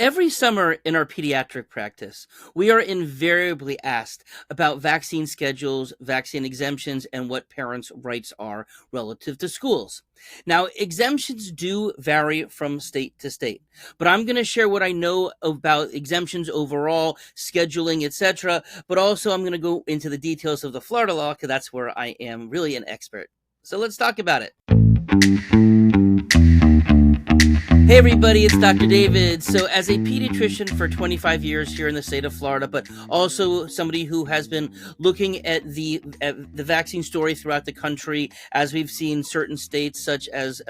Every summer in our pediatric practice, we are invariably asked about vaccine schedules, vaccine exemptions, and what parents' rights are relative to schools. Now, exemptions do vary from state to state, but I'm going to share what I know about exemptions overall, scheduling, etc. But also, I'm going to go into the details of the Florida law because that's where I am really an expert. So let's talk about it. Hey everybody, it's Dr. David. So as a pediatrician for 25 years here in the state of Florida, but also somebody who has been looking at the vaccine story throughout the country, as we've seen certain states such as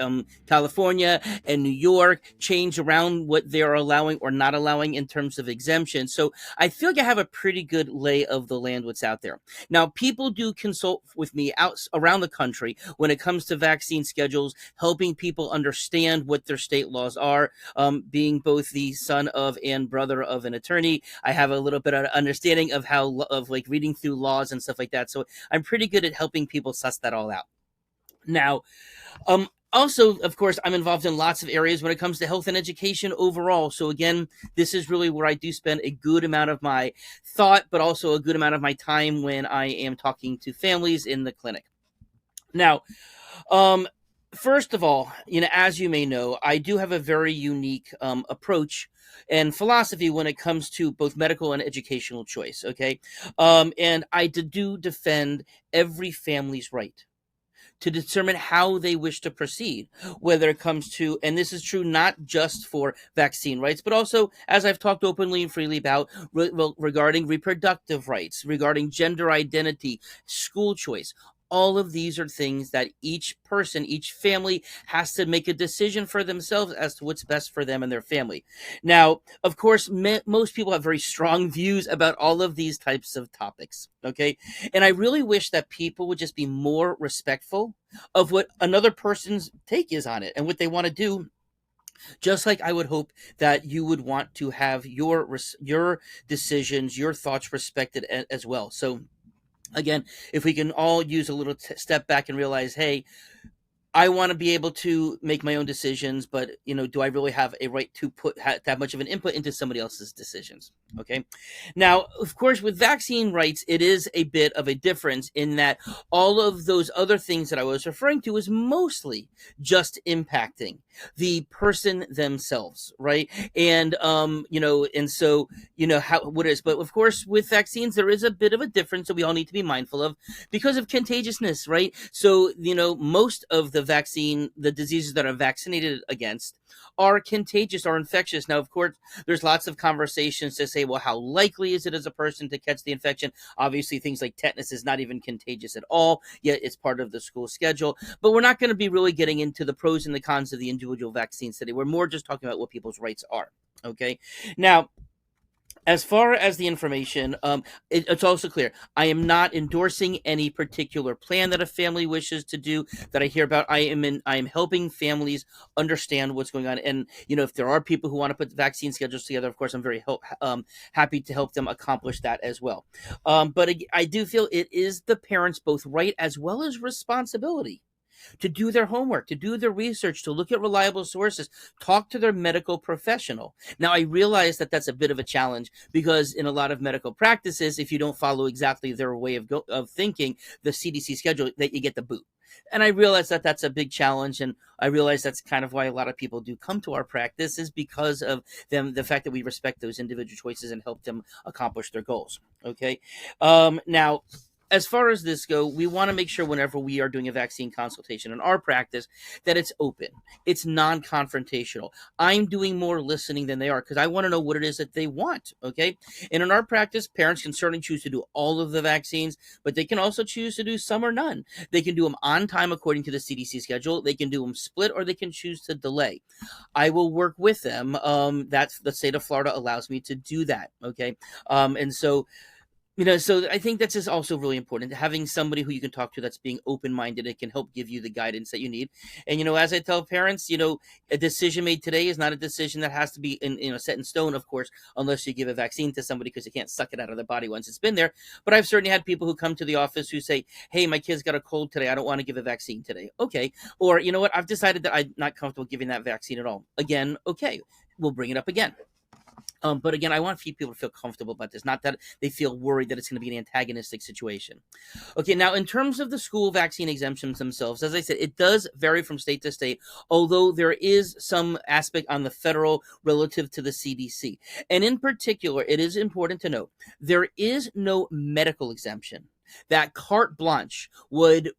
California and New York change around what they're allowing or not allowing in terms of exemption. So I feel like I have a pretty good lay of the land what's out there. Now, people do consult with me out around the country when it comes to vaccine schedules, helping people understand what their state laws are. Being both the son of and brother of an attorney, I have a little bit of understanding of like reading through laws and stuff like that. So I'm pretty good at helping people suss that all out. Now, also, of course, I'm involved in lots of areas when it comes to health and education overall. So again, this is really where I do spend a good amount of my thought, but also a good amount of my time when I am talking to families in the clinic. Now, first of all, as you may know, I do have a very unique approach and philosophy when it comes to both medical and educational choice. Okay, and I do defend every family's right to determine how they wish to proceed, whether it comes to, and this is true not just for vaccine rights, but also, as I've talked openly and freely about, regarding reproductive rights, regarding gender identity, school choice. All of these are things that each person, each family has to make a decision for themselves as to what's best for them and their family. Now, of course, most people have very strong views about all of these types of topics, okay? And I really wish that people would just be more respectful of what another person's take is on it and what they want to do, just like I would hope that you would want to have your decisions, your thoughts respected as well. So again, if we can all use a little step back and realize, hey, I want to be able to make my own decisions, but do I really have a right to put that much of an input into somebody else's decisions? Okay. Now, of course, with vaccine rights, it is a bit of a difference in that all of those other things that I was referring to is mostly just impacting the person themselves, right? And and so how what is, but of course, with vaccines, there is a bit of a difference that we all need to be mindful of because of contagiousness, right? So most of the diseases that are vaccinated against are contagious, are infectious. Now, of course, there's lots of conversations to say, well, how likely is it as a person to catch the infection? Obviously, things like tetanus is not even contagious at all, yet it's part of the school schedule. But we're not going to be really getting into the pros and the cons of the individual vaccines today. We're more just talking about what people's rights are. Okay. Now, as far as the information, it's also clear. I am not endorsing any particular plan that a family wishes to do that I hear about. I am helping families understand what's going on. And, if there are people who want to put vaccine schedules together, of course, I'm very happy to help them accomplish that as well. But I do feel it is the parents' both right as well as responsibility to do their homework, to do their research, to look at reliable sources, talk to their medical professional. Now, I realize that that's a bit of a challenge because in a lot of medical practices, if you don't follow exactly their way of thinking, the CDC schedule, that you get the boot. And I realize that that's a big challenge, and I realize that's kind of why a lot of people do come to our practice is because of the fact that we respect those individual choices and help them accomplish their goals. Okay, now, as far as this go, we want to make sure whenever we are doing a vaccine consultation in our practice that it's open, it's non-confrontational. I'm doing more listening than they are because I want to know what it is that they want. Okay, and in our practice, parents can certainly choose to do all of the vaccines, but they can also choose to do some or none. They can do them on time according to the CDC schedule. They can do them split, or they can choose to delay. I will work with them. That's the state of Florida allows me to do that. Okay, and so. So I think that's just also really important, having somebody who you can talk to that's being open-minded and can help give you the guidance that you need. And, as I tell parents, a decision made today is not a decision that has to be set in stone, of course, unless you give a vaccine to somebody because you can't suck it out of their body once it's been there. But I've certainly had people who come to the office who say, hey, my kid's got a cold today. I don't want to give a vaccine today. Okay. Or, I've decided that I'm not comfortable giving that vaccine at all. Again, okay. We'll bring it up again. But again, I want people to feel comfortable about this, not that they feel worried that it's going to be an antagonistic situation. Okay, now in terms of the school vaccine exemptions themselves, as I said, it does vary from state to state, although there is some aspect on the federal relative to the CDC. And in particular, it is important to note there is no medical exemption that carte blanche would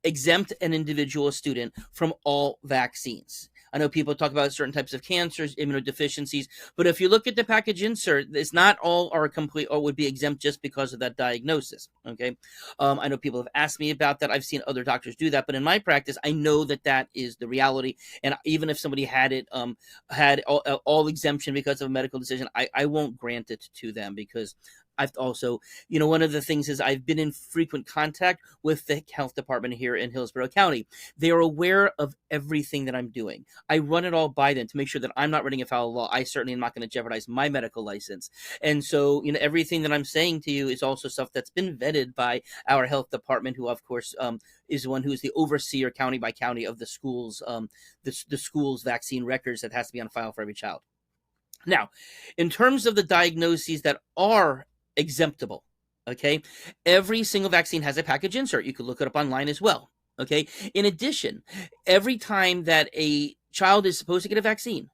exempt an individual student from all vaccines. I know people talk about certain types of cancers, immunodeficiencies, but if you look at the package insert, it's not all are complete or would be exempt just because of that diagnosis. Okay, I know people have asked me about that. I've seen other doctors do that, but in my practice, I know that that is the reality. And even if somebody had it, had all exemption because of a medical decision, I won't grant it to them because I've also, one of the things is I've been in frequent contact with the health department here in Hillsborough County. They are aware of everything that I'm doing. I run it all by them to make sure that I'm not running afoul of law. I certainly am not going to jeopardize my medical license. And so, everything that I'm saying to you is also stuff that's been vetted by our health department, who, of course, is the one who is the overseer county by county of the schools, the school's vaccine records that has to be on file for every child. Now, in terms of the diagnoses that are exemptable, okay, every single vaccine has a package insert. You could look it up online as well. Okay, in addition, every time that a child is supposed to get a vaccine,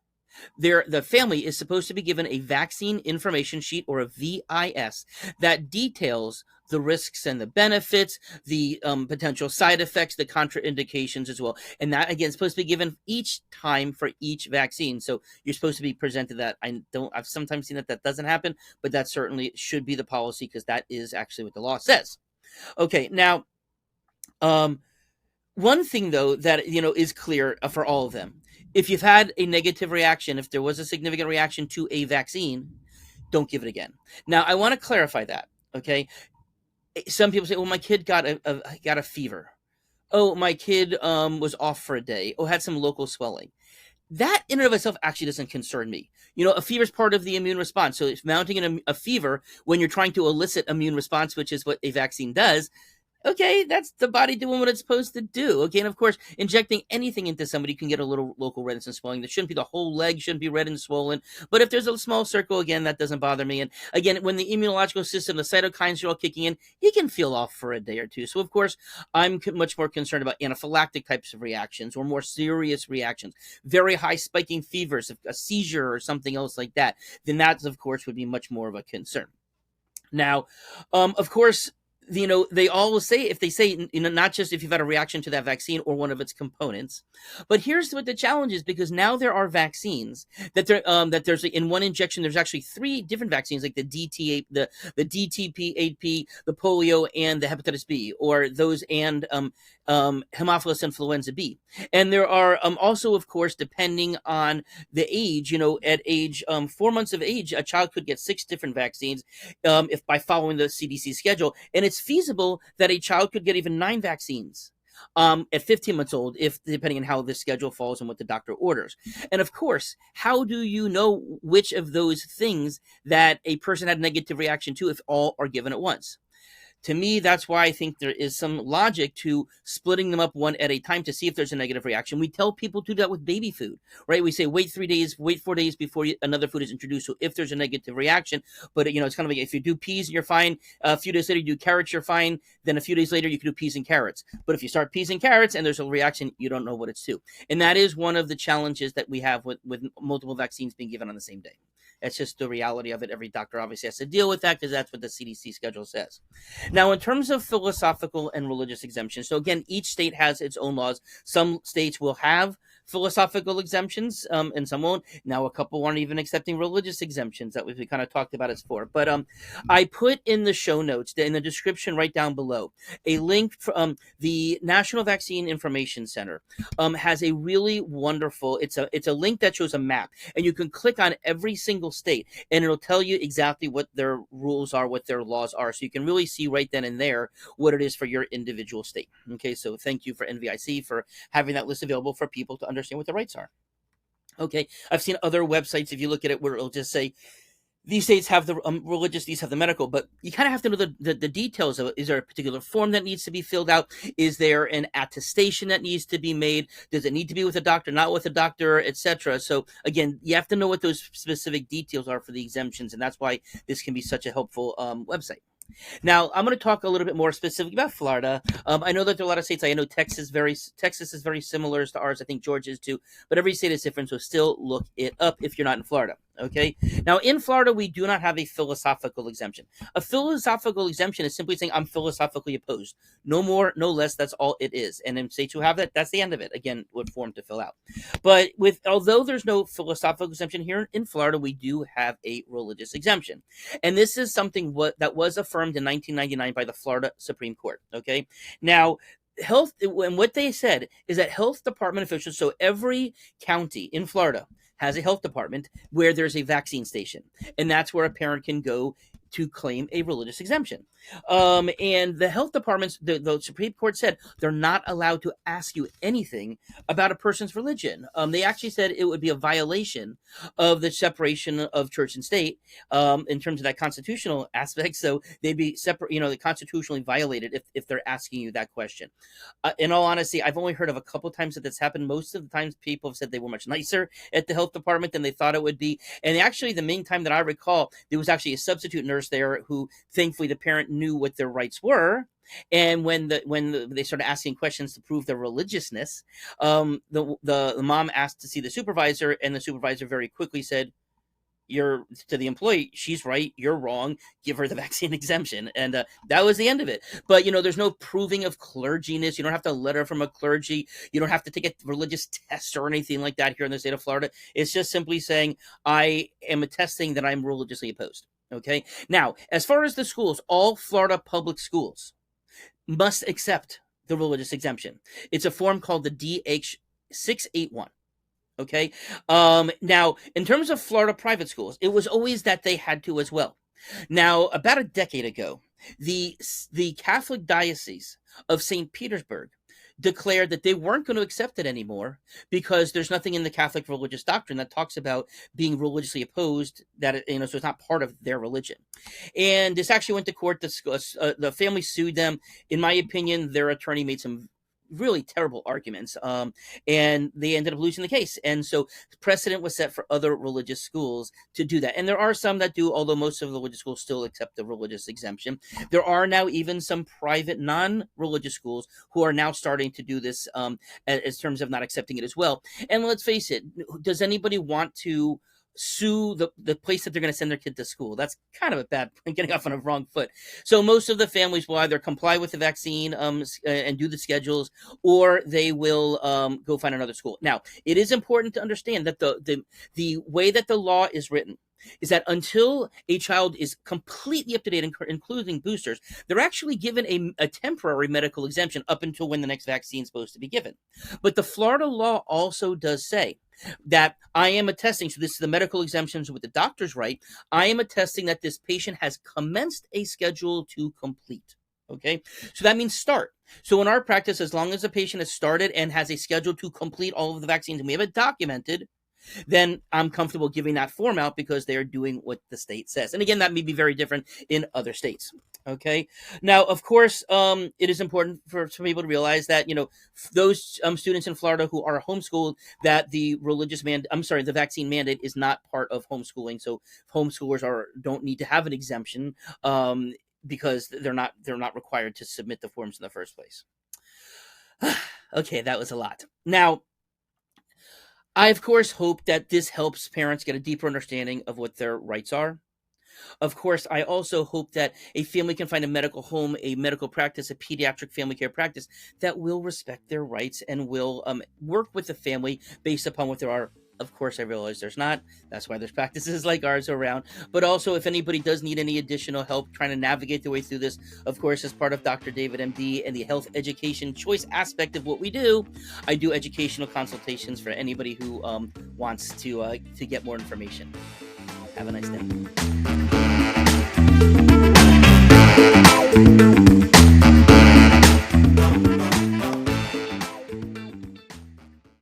the family is supposed to be given a vaccine information sheet, or a VIS, that details the risks and the benefits, the potential side effects, the contraindications as well. And that, again, is supposed to be given each time for each vaccine. So you're supposed to be presented that. I've sometimes seen that doesn't happen, but that certainly should be the policy, because that is actually what the law says. Okay, now, one thing, though, that is clear for all of them: if you've had a negative reaction, if there was a significant reaction to a vaccine, don't give it again. Now, I want to clarify that. Okay, some people say, "Well, my kid got a fever. Oh, my kid was off for a day. Oh, had some local swelling." That in and of itself actually doesn't concern me. A fever is part of the immune response. So if mounting a fever when you're trying to elicit immune response, which is what a vaccine does, okay, that's the body doing what it's supposed to do. Okay, and of course, injecting anything into somebody can get a little local redness and swelling. That shouldn't be the whole leg, shouldn't be red and swollen. But if there's a small circle, again, that doesn't bother me. And again, when the immunological system, the cytokines are all kicking in, you can feel off for a day or two. So of course, I'm much more concerned about anaphylactic types of reactions, or more serious reactions, very high spiking fevers, a seizure or something else like that. Then that, of course, would be much more of a concern. Now, of course, they always say, if they say, not just if you've had a reaction to that vaccine or one of its components, but here's what the challenge is, because now there are vaccines that there's in one injection, there's actually 3 different vaccines, like the DT8, the DTP8P, the polio, and the hepatitis B, or those, and Haemophilus influenza B. And there are also, of course, depending on the age, at age 4 months of age, a child could get 6 different vaccines, if by following the CDC schedule. And it's feasible that a child could get even 9 vaccines at 15 months old, if depending on how the schedule falls and what the doctor orders. And of course, how do you know which of those things that a person had a negative reaction to if all are given at once? To me, that's why I think there is some logic to splitting them up one at a time to see if there's a negative reaction. We tell people to do that with baby food, right? We say, wait 3 days, wait 4 days before another food is introduced. So if there's a negative reaction, but it's kind of like, if you do peas, you're fine. A few days later, you do carrots, you're fine. Then a few days later, you can do peas and carrots. But if you start peas and carrots and there's a reaction, you don't know what it's to. And that is one of the challenges that we have with multiple vaccines being given on the same day. That's just the reality of it. Every doctor obviously has to deal with that, because that's what the CDC schedule says. Now, in terms of philosophical and religious exemptions, so again, each state has its own laws. Some states will have philosophical exemptions, and some won't. Now, a couple aren't even accepting religious exemptions. That we kind of talked about as for. But I put in the show notes, in the description right down below, a link from the National Vaccine Information Center. Has a really wonderful. It's a link that shows a map, and you can click on every single state, and it'll tell you exactly what their rules are, what their laws are. So you can really see right then and there what it is for your individual state. Okay, so thank you for NVIC for having that list available for people to understand what the rights are. Okay, I've seen other websites, if you look at it, where it'll just say, These states have the religious, these have the medical, but you kind of have to know the details of it. Is there a particular form that needs to be filled out? Is there an attestation that needs to be made? Does it need to be with a doctor, not with a doctor, etc.? So again, you have to know what those specific details are for the exemptions, and that's why this can be such a helpful website. Now, I'm going to talk a little bit more specifically about Florida. I know that there are a lot of states. I know Texas is very similar to ours. I think Georgia is too, but every state is different. So still look it up if you're not in Florida. Okay. Now, in Florida, we do not have a philosophical exemption. A philosophical exemption is simply saying I'm philosophically opposed. No more, no less. That's all it is. And in states who have that, that's the end of it. Again, what form to fill out. But although there's no philosophical exemption here in Florida, we do have a religious exemption. And this is something that was affirmed in 1999 by the Florida Supreme Court. Okay. Now, and what they said is that health department officials, so every county in Florida has a health department where there's a vaccine station. And that's where a parent can go to claim a religious exemption. And the health departments, the Supreme Court said they're not allowed to ask you anything about a person's religion. They actually said it would be a violation of the separation of church and state in terms of that constitutional aspect. So they'd be separate, they constitutionally violated if they're asking you that question. In all honesty, I've only heard of a couple times that that's happened. Most of the times people have said they were much nicer at the health department than they thought it would be. And actually, the main time that I recall, there was actually a substitute nurse there who, thankfully, the parent knew what their rights were. And when they started asking questions to prove their religiousness, the mom asked to see the supervisor, and the supervisor very quickly said, "You're to the employee, she's right, you're wrong, give her the vaccine exemption." And that was the end of it. But there's no proving of clerginess. You don't have to letter from a clergy. You don't have to take a religious test or anything like that here in the state of Florida. It's just simply saying I am attesting that I'm religiously opposed. Okay. Now, as far as the schools, all Florida public schools must accept the religious exemption. It's a form called the DH-681. Okay. Now, in terms of Florida private schools, it was always that they had to as well. Now, about a decade ago, the Catholic Diocese of St. Petersburg declared that they weren't going to accept it anymore because there's nothing in the Catholic religious doctrine that talks about being religiously opposed, that so it's not part of their religion. And this actually went to court. The family sued them. In my opinion, their attorney made some really terrible arguments, and they ended up losing the case. And so precedent was set for other religious schools to do that. And there are some that do, although most of the religious schools still accept the religious exemption. There are now even some private non-religious schools who are now starting to do this as terms of not accepting it as well. And let's face it, does anybody want to sue the place that they're going to send their kid to school? That's kind of a bad, getting off on a wrong foot. So most of the families will either comply with the vaccine and do the schedules, or they will go find another school. Now, it is important to understand that the way that the law is written is that until a child is completely up to date, including boosters, they're actually given a temporary medical exemption up until when the next vaccine is supposed to be given. But the Florida law also does say that I am attesting, so this is the medical exemptions with the doctor's right, I am attesting that this patient has commenced a schedule to complete. Okay, so that means start. So in our practice, as long as the patient has started and has a schedule to complete all of the vaccines, and we have it documented, then I'm comfortable giving that form out because they're doing what the state says. And again, that may be very different in other states. Okay. Now, of course, it is important for people to realize that, those students in Florida who are homeschooled, that the the vaccine mandate is not part of homeschooling. So homeschoolers don't need to have an exemption because they're not required to submit the forms in the first place. Okay, that was a lot. Now, I, of course, hope that this helps parents get a deeper understanding of what their rights are. Of course, I also hope that a family can find a medical home, a medical practice, a pediatric family care practice that will respect their rights and will work with the family based upon what there are. Of course, I realize there's not. That's why there's practices like ours around. But also, if anybody does need any additional help trying to navigate their way through this, of course, as part of Dr. David, MD, and the health education choice aspect of what we do, I do educational consultations for anybody who wants to get more information. Have a nice day.